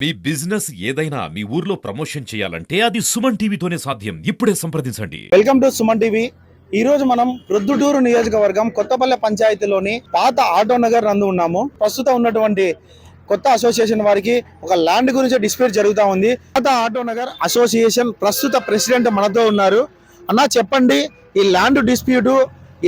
మీ business ఏదైనా మీ ఊర్లో promotion చేయాలంటే అది సుమన్ టీవీతోనే సాధ్యం. ఇప్పుడే సంప్రదించండి. Welcome to Suman TV. ఈ రోజు మనం ప్రొద్దుటూరు నియోజకవర్గం కొత్తపల్లె పంచాయతీలోని పాత ఆటో నగర్ నందు ఉన్నాము. ప్రస్తుతం ఉన్నటువంటి కొత్త అసోసియేషన్ వారికి ఒక ల్యాండ్ గురించి డిస్ప్యూట్ జరుగుతూ ఉంది. పాత ఆటో నగర్ అసోసియేషన్ ప్రస్తుత ప్రెసిడెంట్ మనతో ఉన్నారు. అన్నా చెప్పండి, ఈ ల్యాండ్ డిస్ప్యూట్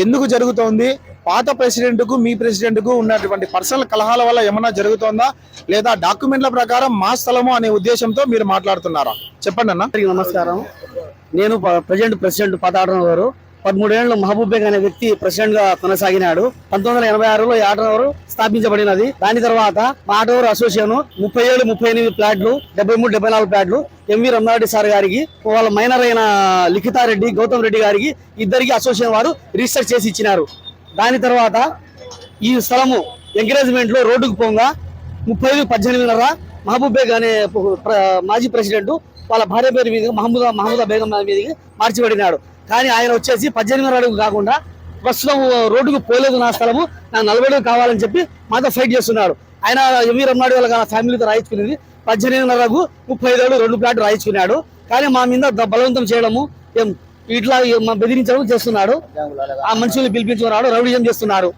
ఎందుకు జరుగుతోంది? పాత ప్రెసిడెంట్ కు మీ ప్రెసిడెంట్ కు ఉన్నటువంటి పర్సనల్ కలహాల వల్ల ఏమన్నా జరుగుతోందా, లేదా డాక్యుమెంట్ల ప్రకారం మా స్థలము అనే ఉద్దేశంతో మీరు మాట్లాడుతున్నారా? చెప్పండి అన్న. నమస్కారం. నేను ప్రెసిడెంట్ పాత ఆటో నగర్ 13 ఏళ్ళు మహబూబ్ బేగ్ అనే వ్యక్తి ప్రెసిడెంట్ గా కొనసాగినాడు. 1986లో ఈ ఆటో నగర్ స్థాపించబడినది. దాని తర్వాత మా ఆటో నగర్ అసోసియేషన్ 37, 38 ప్లాట్లు, 73, 74 ప్లాట్లు ఎంవి రమణారెడ్డి సార్ గారికి, వాళ్ళ మైనర్ అయిన లిఖితారెడ్డి, గౌతమ్ రెడ్డి గారికి ఇద్దరికి అసోసియేషన్ వారు రిజిస్టర్ చేసి ఇచ్చినారు. దాని తర్వాత ఈ స్థలము ఎంకరేజ్మెంట్ లో రోడ్డుకు పోగా 35-18 మహబూబ్ బేగ్ అనే మాజీ ప్రెసిడెంట్ వాళ్ళ భార్య పేరు మీద మహమూదా బేగం మీదకి మార్చిబడినాడు. కానీ ఆయన వచ్చేసి 18 అడుగు కాకుండా ప్రస్తుతం రోడ్డుకు పోలేదు నా స్థలము, నాకు 40 అడుగు కావాలని చెప్పి మాతో ఫైట్ చేస్తున్నాడు. ఆయన ఎంవి రమణారెడ్డి వాళ్ళ ఫ్యామిలీతో రాయించుకునేది 18 అడుగు 35 అడుగు 2 ప్లాట్లు రాయించుకున్నాడు. కానీ మా మీద బలవంతం చేయడము, ఇట్లా బెదిరించడం చేస్తున్నాడు. ఆ మనుషుల్ని పిలిపించుకున్నాడు, రౌడీజం చేస్తున్నారు.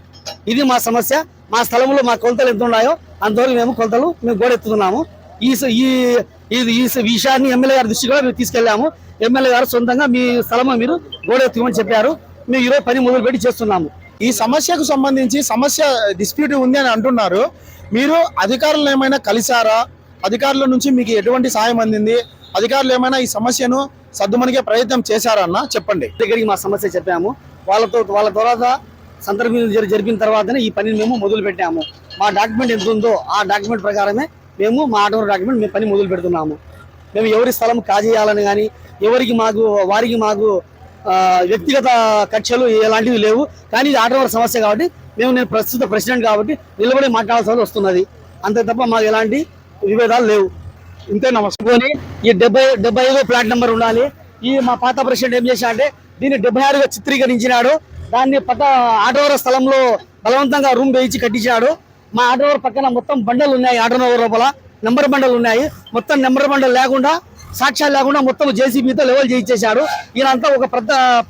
ఇది మా సమస్య. మా స్థలంలో మా కొలతలు ఎంత ఉన్నాయో అంతవరకు మేము గోడెత్తుతున్నాము. ఈ విషయాన్ని ఎమ్మెల్యే గారి దృష్టి కూడా మేము తీసుకెళ్లాము. ఎమ్మెల్యే గారు సొంతంగా మీ స్థలం మీరు గోడెత్తుమని చెప్పారు. మేము ఈరోజు పని మొదలుపెట్టి చేస్తున్నాము. ఈ సమస్యకు సంబంధించి సమస్య డిస్ప్యూట్ ఉంది అని అంటున్నారు. మీరు అధికారులను ఏమైనా కలిసారా? అధికారుల నుంచి మీకు ఎటువంటి సాయం అందింది? అధికారులు ఏమైనా ఈ సమస్యను సద్దుమణిగే ప్రయత్నం చేశారా అన్న? చెప్పండి. దగ్గరికి మా సమస్య చెప్పాము. వాళ్ళ తర్వాత సందర్భం జరిపిన తర్వాతనే ఈ పనిని మేము మొదలు పెట్టాము. మా డాక్యుమెంట్ ఎంత ఉందో ఆ డాక్యుమెంట్ ప్రకారమే మేము మా ఆటో డాక్యుమెంట్ మేము పని మొదలు పెడుతున్నాము. మేము ఎవరి స్థలం కాజేయాలని కానీ వారికి మాకు వ్యక్తిగత కక్షలు ఎలాంటివి లేవు. కానీ ఇది ఆటో సమస్య కాబట్టి నేను ప్రస్తుత ప్రెసిడెంట్ కాబట్టి నిలబడి మాట్లాడాల్సి వస్తున్నది. అంతే తప్ప మాకు ఎలాంటి విభేదాలు లేవు. ఇంతే. నమస్కారం. ఈ 75 ప్లాట్ నెంబర్ ఉండాలి. ఈ మా పాత ప్రెసిడెంట్ ఏం చేశా అంటే దీన్ని 76గా చిత్రీకరించినాడు. దాన్ని ఆటోవర్ స్థలంలో బలవంతంగా రూమ్ వేయించి కట్టించాడు. మా ఆటోవర్ పక్కన మొత్తం బండలు ఉన్నాయి. ఆటోనగర్ లోపల నెంబర్ బండలు ఉన్నాయి. మొత్తం నెంబర్ బండలు లేకుండా, సాక్ష్యాలు లేకుండా మొత్తం జేసీబీతో లెవెల్ చేయించేశాడు. ఈయనంతా ఒక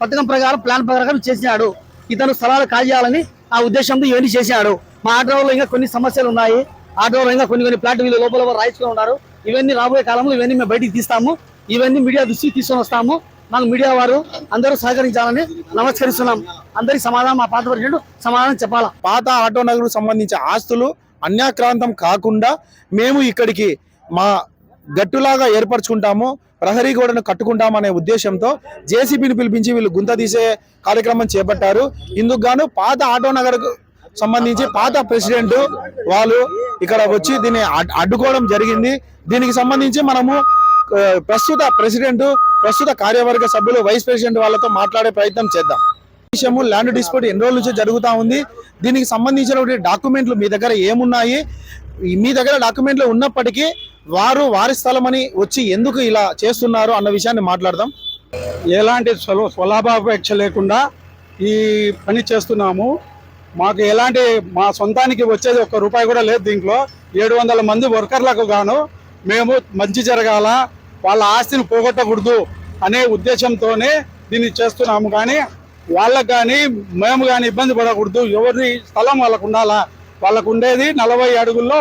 పథకం ప్రకారం, ప్లాన్ ప్రకారం చేసినాడు. ఇతను స్థలాలు కాజేయాలని ఆ ఉద్దేశంతో ఇవన్నీ చేశాడు. మా ఆటోలో ఇంకా కొన్ని సమస్యలు ఉన్నాయి. ఆటోలో ఇంకా కొన్ని ప్లాట్ వీళ్ళు లోపల రాయించుకుని ఉన్నారు. ఇవన్నీ రాబోయే కాలంలో ఇవన్నీ మేము బయటికి తీస్తాము. ఇవన్నీ మీడియా దృష్టికి తీసుకొని వస్తాము. మాకు మీడియా వారు అందరూ సహకరించాలని నమస్కరిస్తున్నాం. అందరికి సమాధానం మా పాత ప్రెసిడెంట్ సమాధానం చెప్పాలా. పాత ఆటో నగర్ సంబంధించిన ఆస్తులు అన్యాక్రాంతం కాకుండా మేము ఇక్కడికి మా గట్టులాగా ఏర్పరచుకుంటాము, ప్రహరీ గోడను కట్టుకుంటామనే ఉద్దేశంతో జేసీబీని పిలిపించి వీళ్ళు గుంత తీసే కార్యక్రమం చేపట్టారు. ఇందుకు గాను పాత ఆటో నగర్ సంబంధించి పాత ప్రెసిడెంట్ వాళ్ళు ఇక్కడ వచ్చి దీన్ని అడ్డుకోవడం జరిగింది. దీనికి సంబంధించి మనము ప్రస్తుత ప్రెసిడెంట్, ప్రస్తుత కార్యవర్గ సభ్యులు, వైస్ ప్రెసిడెంట్ వాళ్ళతో మాట్లాడే ప్రయత్నం చేద్దాం. విషయము ల్యాండ్ డిస్ప్యూట్ ఎన్ని రోజుల నుంచి జరుగుతూ ఉంది. దీనికి సంబంధించినటువంటి డాక్యుమెంట్లు మీ దగ్గర ఏమున్నాయి? మీ దగ్గర డాక్యుమెంట్లు ఉన్నప్పటికీ వారి స్థలం అని వచ్చి ఎందుకు ఇలా చేస్తున్నారు అన్న విషయాన్ని మాట్లాడదాం. ఎలాంటి స్వలాభాపేక్ష లేకుండా ఈ పని చేస్తున్నాము. మాకు ఎలాంటి మా సొంతానికి వచ్చేది ₹1 కూడా లేదు. దీంట్లో 700 మంది వర్కర్లకు గాను మేము మంచి జరగాల, వాళ్ళ ఆస్తిని పోగొట్టకూడదు అనే ఉద్దేశంతోనే దీన్ని చేస్తున్నాము. కానీ వాళ్ళకు కానీ మేము కానీ ఇబ్బంది పడకూడదు. ఎవరి స్థలం వాళ్ళకు ఉండాలా. వాళ్ళకు ఉండేది 40 అడుగుల్లో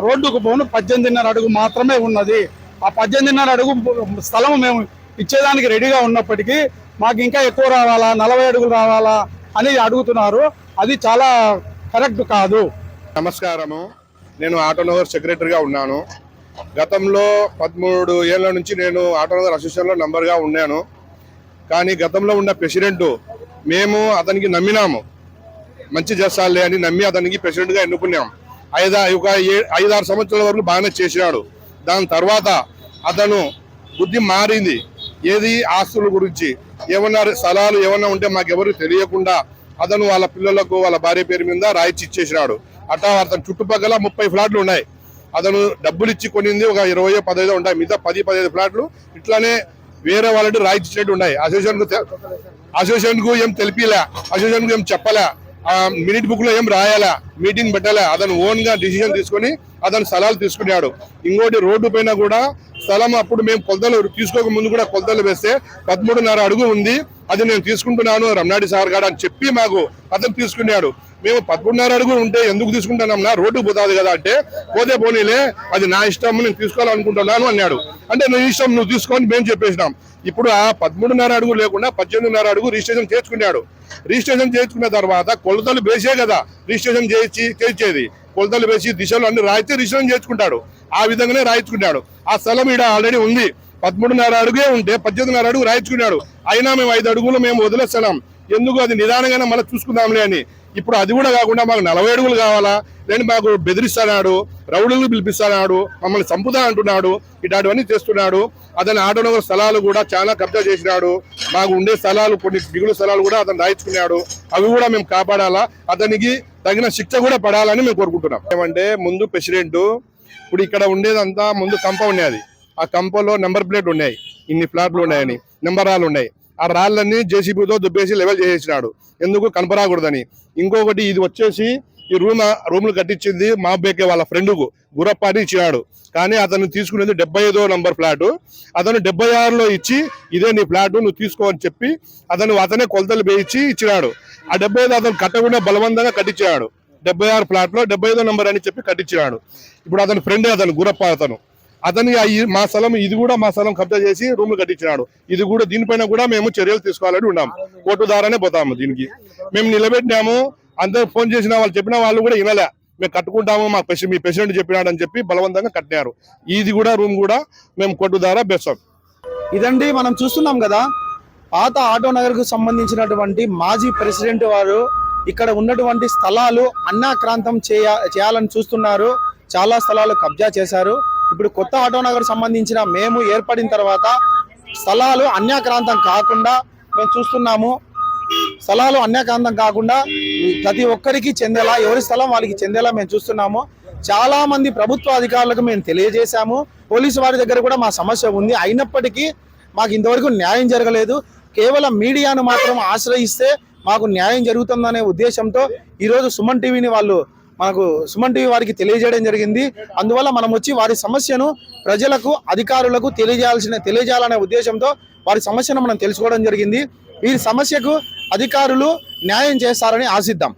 రోడ్డుకు పోను 18.5 అడుగు మాత్రమే ఉన్నది. ఆ 18.5 అడుగు స్థలం మేము ఇచ్చేదానికి రెడీగా ఉన్నప్పటికీ మాకు ఇంకా ఎక్కువ రావాలా, 40 అడుగులు రావాలా అని అడుగుతున్నారు. అది చాలా కరెక్ట్ కాదు. నమస్కారము. నేను ఆటోనగర్ సెక్రటరీగా ఉన్నాను. గతంలో 13 ఏళ్ల నుంచి నేను ఆటోనగర్ అసోసియేషన్లో నంబర్గా ఉన్నాను. కానీ గతంలో ఉన్న ప్రెసిడెంట్ మేము అతనికి నమ్మినాము, మంచి చేస్తాలే అని నమ్మి అతనికి ప్రెసిడెంట్గా ఎన్నుకున్నాం. 5-6 సంవత్సరాల వరకు బాగానే చేసినాడు. దాని తర్వాత అతను బుద్ధి మారింది. ఏది ఆస్తుల గురించి ఏమన్నా స్థలాలు ఏమన్నా ఉంటే మాకెవరు తెలియకుండా అతను వాళ్ళ పిల్లలకు వాళ్ళ భార్య పేరు మీద రాయిచ్చి ఇచ్చేసినాడు. అట్లా అతను చుట్టుపక్కల 30 ఫ్లాట్లు ఉన్నాయి. అతను డబ్బులు ఇచ్చి కొనింది ఒక 20-15 ఉంటాయి. మిగతా 10-15 ఫ్లాట్లు ఇట్లానే వేరే వాళ్ళకి రాయిచ్చినట్టు ఉన్నాయి. అసోసియేషన్ కు ఏం తెలిపిలే, అసోసియేషన్ కు ఏం చెప్పలే, మినిట్ బుక్ లో ఏం రాయాలా. మీటింగ్ పెట్టలే, అతను ఓన్ గా డిసిజన్ తీసుకొని అతను స్థలాలు తీసుకున్నాడు. ఇంకోటి రోడ్డు పైన కూడా స్థలం అప్పుడు మేము కొలతలు తీసుకోక ముందు కూడా కొలతలు వేస్తే 13.5 అడుగు ఉంది, అది నేను తీసుకుంటున్నాను రమణాడి సార్ గారు అని చెప్పి మాకు అతను తీసుకున్నాడు. మేము 13.5 అడుగులు ఉంటే ఎందుకు తీసుకుంటున్నాం, రోడ్డు పోతుంది కదా అంటే, పోతే పోనీలే అది నా ఇష్టం నేను తీసుకోవాలనుకుంటున్నాను అన్నాడు. అంటే నీ ఇష్టం నువ్వు తీసుకొని మేము చెప్పేసినాం. ఇప్పుడు ఆ 13.5 అడుగు లేకుండా 18.5 అడుగు రిజిస్ట్రేషన్ చేసుకున్నాడు. రిజిస్ట్రేషన్ చేసుకున్న తర్వాత కొలతలు వేసే కదా రిజిస్ట్రేషన్ చేసేది, కొలతలు వేసి దిశలు అన్ని రాయితే రిజిస్ట్రేషన్ చేసుకుంటాడు. ఆ విధంగానే రాయించుకున్నాడు. ఆ స్థలం ఇక్కడ ఆల్రెడీ ఉంది, 13.5 అడుగే ఉంటే 18.5 అడుగు రాయించుకున్నాడు. అయినా మేము 5 అడుగులు మేము వదిలేస్తున్నాం, ఎందుకు అది నిదానంగానే మళ్ళీ చూసుకుందాంలే అని. ఇప్పుడు అది కూడా కాకుండా మాకు 40 అడుగులు కావాలా, లేని మాకు బెదిరిస్తున్నాడు, రౌడీలు పిలిపిస్తున్నాడు, మమ్మల్ని చంపుతా అంటున్నాడు, ఇట్లాంటివన్నీ చేస్తున్నాడు. అతని ఆటోనగర్ స్థలాలు కూడా చాలా కబ్జా చేసినాడు. మాకు ఉండే స్థలాలు కొన్ని మిగులు స్థలాలు కూడా అతను రాయించుకున్నాడు. అవి కూడా మేము కాపాడాలా, అతనికి తగిన శిక్ష కూడా పడాలని మేము కోరుకుంటున్నాం. ఏమంటే ముందు ప్రెసిడెంట్, ఇప్పుడు ఇక్కడ ఉండేదంతా ముందు కంప ఉండేది, ఆ కంపలో నెంబర్ ప్లేట్ ఉన్నాయి, ఇన్ని ఫ్లాట్లు ఉన్నాయని నెంబర్ రాళ్ళు ఉన్నాయి. ఆ రాళ్ళన్నీ జేసీబీతో దుబ్బేసి లెవెల్ చేసేసినాడు, ఎందుకు కనపరాకూడదని. ఇంకొకటి ఇది వచ్చేసి ఈ రూమ్లు కట్టించింది మా బేకే వాళ్ళ ఫ్రెండ్కు గురప్ప అని ఇచ్చినాడు. కానీ అతను తీసుకునేది 75వ నంబర్ ఫ్లాట్, అతను 76లో ఇచ్చి ఇదే నీ ఫ్లాట్ నువ్వు తీసుకో అని చెప్పి అతనే కొలతలు వేయించి ఇచ్చినాడు. ఆ 75 అతను కట్టకుండా బలవంతంగా కట్టించాడు. 76 ఫ్లాట్లో 75వ నంబర్ అని చెప్పి కట్టించినాడు. ఇప్పుడు అతని ఫ్రెండే అతను గురప్ప, అతని మా స్థలం ఇది కూడా మా స్థలం కబ్జా చేసి రూమ్లు కట్టించినాడు. ఇది కూడా దీనిపైన కూడా మేము చర్యలు తీసుకోవాలని ఉన్నాము, కోర్టు ద్వారానే పోతాము. దీనికి మేము నిలబెట్టినాము, అందరూ ఫోన్ చేసిన వాళ్ళు చెప్పిన వాళ్ళు కూడా వినలే, మేము కట్టుకుంటాము మీ ప్రెసిడెంట్ చెప్పినాడు అని చెప్పి బలవంతంగా కట్టినారు. ఇది కూడా రూమ్ కూడా మేము కోర్టు ద్వారా బెస్తాం. ఇదండి మనం చూస్తున్నాం కదా, పాత ఆటో నగర్ కు సంబంధించినటువంటి మాజీ ప్రెసిడెంట్ వారు ఇక్కడ ఉన్నటువంటి స్థలాలు అన్యాక్రాంతం చేయాలని చూస్తున్నారు. చాలా స్థలాలు కబ్జా చేశారు. ఇప్పుడు కొత్త ఆటో నగర్ సంబంధించిన మేము ఏర్పడిన తర్వాత స్థలాలు అన్యాక్రాంతం కాకుండా మేము చూస్తున్నాము. స్థలాలు అన్యాక్రాంతం కాకుండా ప్రతి ఒక్కరికి చెందేలా, ఎవరి స్థలం వాళ్ళకి చెందేలా మేము చూస్తున్నాము. చాలా మంది ప్రభుత్వ అధికారులకు మేము తెలియజేశాము, పోలీసు వారి దగ్గర కూడా మా సమస్య ఉంది, అయినప్పటికీ మాకు ఇంతవరకు న్యాయం జరగలేదు. కేవలం మీడియాను మాత్రం ఆశ్రయిస్తే మాకు న్యాయం జరుగుతుందనే ఉద్దేశంతో ఈరోజు సుమన్ టీవీని సుమన్ టీవీ వారికి తెలియజేయడం జరిగింది. అందువల్ల మనం వచ్చి వారి సమస్యను ప్రజలకు, అధికారులకు తెలియజేయాలనే ఉద్దేశంతో వారి సమస్యను మనం తెలుసుకోవడం జరిగింది. ఈ సమస్యకు అధికారులు న్యాయం చేస్తారని ఆశిద్దాం.